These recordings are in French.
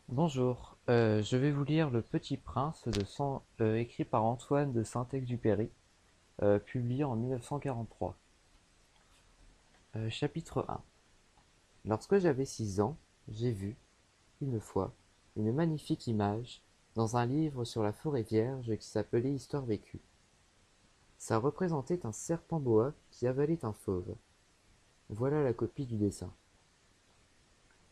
Bonjour, je vais vous lire Le Petit Prince écrit par Antoine de Saint-Exupéry, publié en 1943. Chapitre 1. Lorsque j'avais 6 ans, j'ai vu, une fois, une magnifique image dans un livre sur la forêt vierge qui s'appelait Histoire vécue. Ça représentait un serpent boa qui avalait un fauve. Voilà la copie du dessin.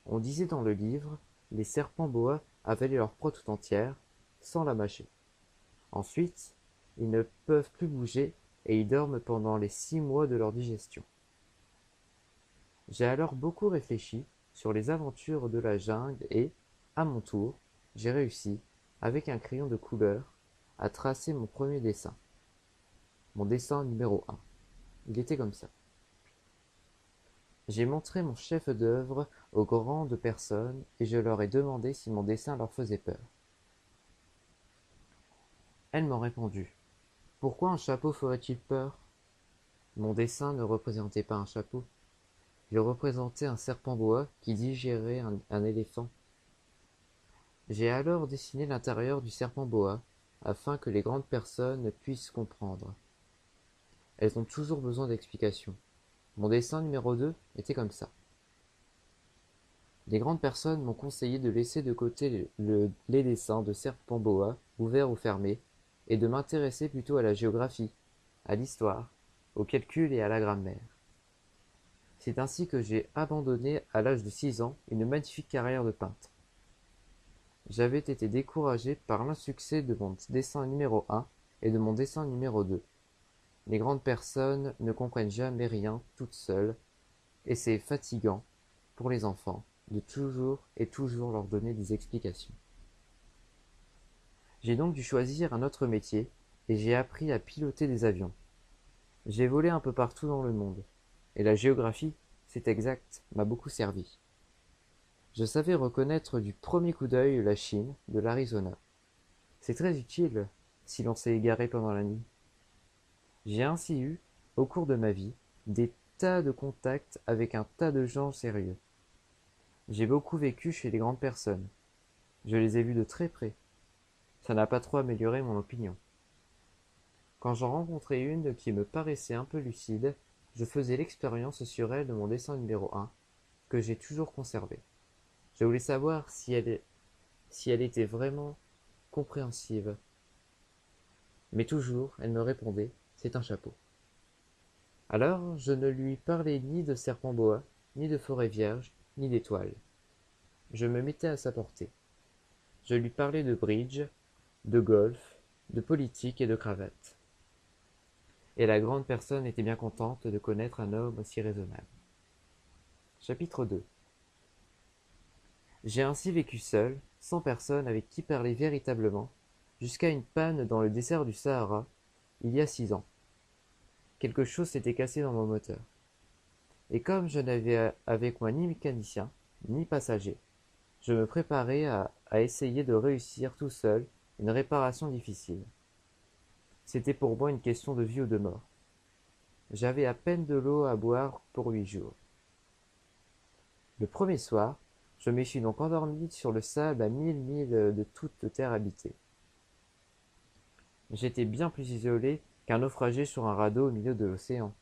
On disait dans le livre, les serpents boa avalaient leur proie tout entière, sans la mâcher. Ensuite, ils ne peuvent plus bouger et ils dorment pendant les 6 mois de leur digestion. J'ai alors beaucoup réfléchi sur les aventures de la jungle et, à mon tour, j'ai réussi, avec un crayon de couleur, à tracer mon premier dessin. Mon dessin numéro 1. Il était comme ça. J'ai montré mon chef-d'œuvre aux grandes personnes et je leur ai demandé si mon dessin leur faisait peur. Elles m'ont répondu. Pourquoi un chapeau ferait-il peur? Mon dessin ne représentait pas un chapeau. Il représentait un serpent boa qui digérait un éléphant. J'ai alors dessiné l'intérieur du serpent boa, afin que les grandes personnes puissent comprendre. Elles ont toujours besoin d'explications. Mon dessin numéro 2 était comme ça. Les grandes personnes m'ont conseillé de laisser de côté les dessins de serpents boa, ouverts ou fermés, et de m'intéresser plutôt à la géographie, à l'histoire, au calcul et à la grammaire. C'est ainsi que j'ai abandonné à l'âge de 6 ans une magnifique carrière de peintre. J'avais été découragé par l'insuccès de mon dessin numéro 1 et de mon dessin numéro 2. Les grandes personnes ne comprennent jamais rien toutes seules, et c'est fatigant, pour les enfants, de toujours et toujours leur donner des explications. J'ai donc dû choisir un autre métier, et j'ai appris à piloter des avions. J'ai volé un peu partout dans le monde, et la géographie, c'est exact, m'a beaucoup servi. Je savais reconnaître du premier coup d'œil la Chine de l'Arizona. C'est très utile si l'on s'est égaré pendant la nuit. J'ai ainsi eu, au cours de ma vie, des tas de contacts avec un tas de gens sérieux. J'ai beaucoup vécu chez les grandes personnes. Je les ai vus de très près. Ça n'a pas trop amélioré mon opinion. Quand j'en rencontrais une qui me paraissait un peu lucide, je faisais l'expérience sur elle de mon dessin numéro 1, que j'ai toujours conservé. Je voulais savoir si elle était vraiment compréhensive. Mais toujours, elle me répondait, c'est un chapeau. Alors, je ne lui parlais ni de serpent boa, ni de forêt vierge, ni d'étoiles. Je me mettais à sa portée. Je lui parlais de bridge, de golf, de politique et de cravate. Et la grande personne était bien contente de connaître un homme aussi raisonnable. Chapitre 2. J'ai ainsi vécu seul, sans personne avec qui parler véritablement, jusqu'à une panne dans le désert du Sahara, il y a 6 ans. Quelque chose s'était cassé dans mon moteur. Et comme je n'avais avec moi ni mécanicien, ni passager, je me préparais à essayer de réussir tout seul une réparation difficile. C'était pour moi une question de vie ou de mort. J'avais à peine de l'eau à boire pour 8 jours. Le premier soir, je me suis donc endormi sur le sable à 1000 milles de toute terre habitée. J'étais bien plus isolé qu'un naufragé sur un radeau au milieu de l'océan.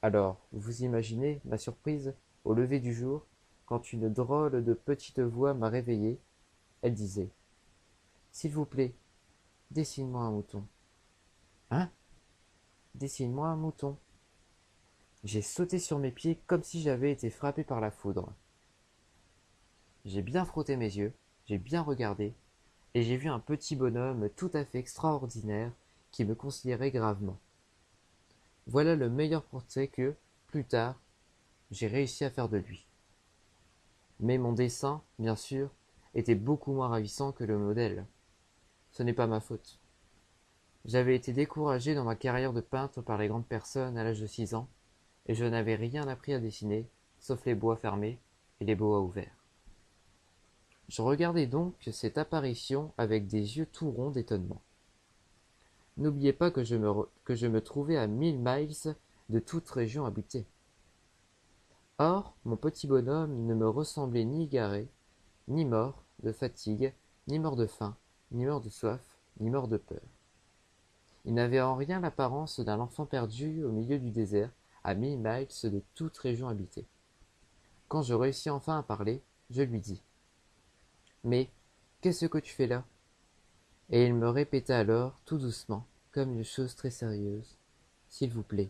Alors, vous imaginez ma surprise au lever du jour, quand une drôle de petite voix m'a réveillé. Elle disait: S'il vous plaît, dessine-moi un mouton. Hein? Dessine-moi un mouton. J'ai sauté sur mes pieds comme si j'avais été frappé par la foudre. J'ai bien frotté mes yeux, j'ai bien regardé, et j'ai vu un petit bonhomme tout à fait extraordinaire qui me considérait gravement. Voilà le meilleur portrait que, plus tard, j'ai réussi à faire de lui. Mais mon dessin, bien sûr, était beaucoup moins ravissant que le modèle. Ce n'est pas ma faute. J'avais été découragé dans ma carrière de peintre par les grandes personnes à l'âge de 6 ans, et je n'avais rien appris à dessiner, sauf les bois fermés et les boas ouverts. Je regardais donc cette apparition avec des yeux tout ronds d'étonnement. N'oubliez pas que je me trouvais à 1000 miles de toute région habitée. Or, mon petit bonhomme ne me ressemblait ni égaré, ni mort, de fatigue, ni mort de faim, ni mort de soif, ni mort de peur. Il n'avait en rien l'apparence d'un enfant perdu au milieu du désert, à 1000 miles de toute région habitée. Quand je réussis enfin à parler, je lui dis: Mais qu'est-ce que tu fais là? Et il me répéta alors, tout doucement, comme une chose très sérieuse: S'il vous plaît,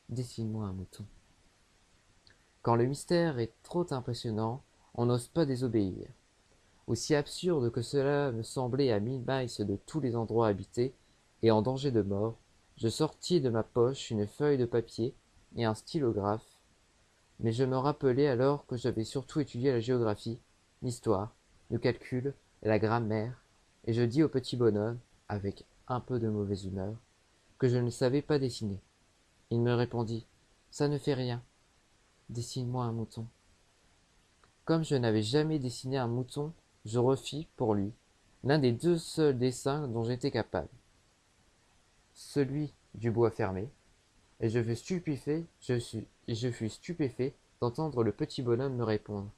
dessine-moi un mouton. Quand le mystère est trop impressionnant, on n'ose pas désobéir. Aussi absurde que cela me semblait à 1000 miles de tous les endroits habités et en danger de mort, je sortis de ma poche une feuille de papier et un stylographe, mais je me rappelai alors que j'avais surtout étudié la géographie, l'histoire, le calcul et la grammaire, et je dis au petit bonhomme, avec un peu de mauvaise humeur, que je ne savais pas dessiner. Il me répondit: Ça ne fait rien, dessine-moi un mouton. Comme je n'avais jamais dessiné un mouton, je refis, pour lui, l'un des deux seuls dessins dont j'étais capable, celui du bois fermé, et je fus stupéfait d'entendre le petit bonhomme me répondre: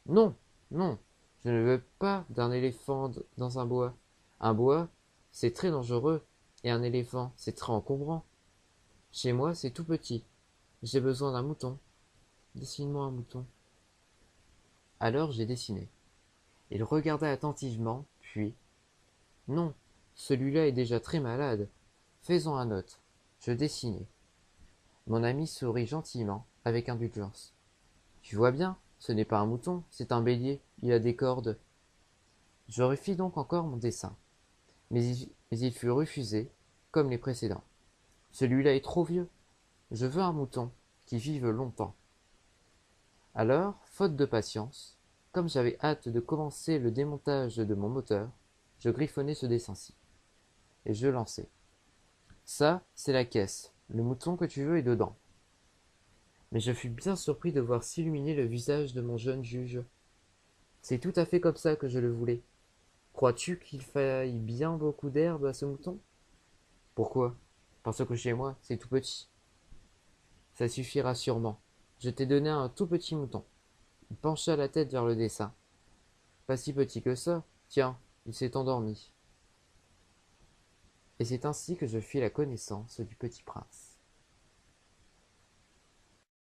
Non, non, je ne veux pas d'un éléphant dans un bois. Un bois, c'est très dangereux, et un éléphant, c'est très encombrant. Chez moi, c'est tout petit. J'ai besoin d'un mouton. Dessine-moi un mouton. Alors j'ai dessiné. Il regarda attentivement, puis: Non, celui-là est déjà très malade. Fais-en un autre. Je dessinai. Mon ami sourit gentiment, avec indulgence. Tu vois bien, ce n'est pas un mouton, c'est un bélier, il a des cordes. Je refis donc encore mon dessin, mais il fut refusé, comme les précédents. Celui-là est trop vieux. Je veux un mouton qui vive longtemps. Alors, faute de patience, comme j'avais hâte de commencer le démontage de mon moteur, je griffonnai ce dessin-ci, et je lançai. Ça, c'est la caisse. Le mouton que tu veux est dedans. Mais je fus bien surpris de voir s'illuminer le visage de mon jeune juge. C'est tout à fait comme ça que je le voulais. Crois-tu qu'il faille bien beaucoup d'herbe à ce mouton? Pourquoi? Parce que chez moi, c'est tout petit. Ça suffira sûrement. Je t'ai donné un tout petit mouton. Il pencha la tête vers le dessin. Pas si petit que ça. Tiens, il s'est endormi. Et c'est ainsi que je fis la connaissance du petit prince.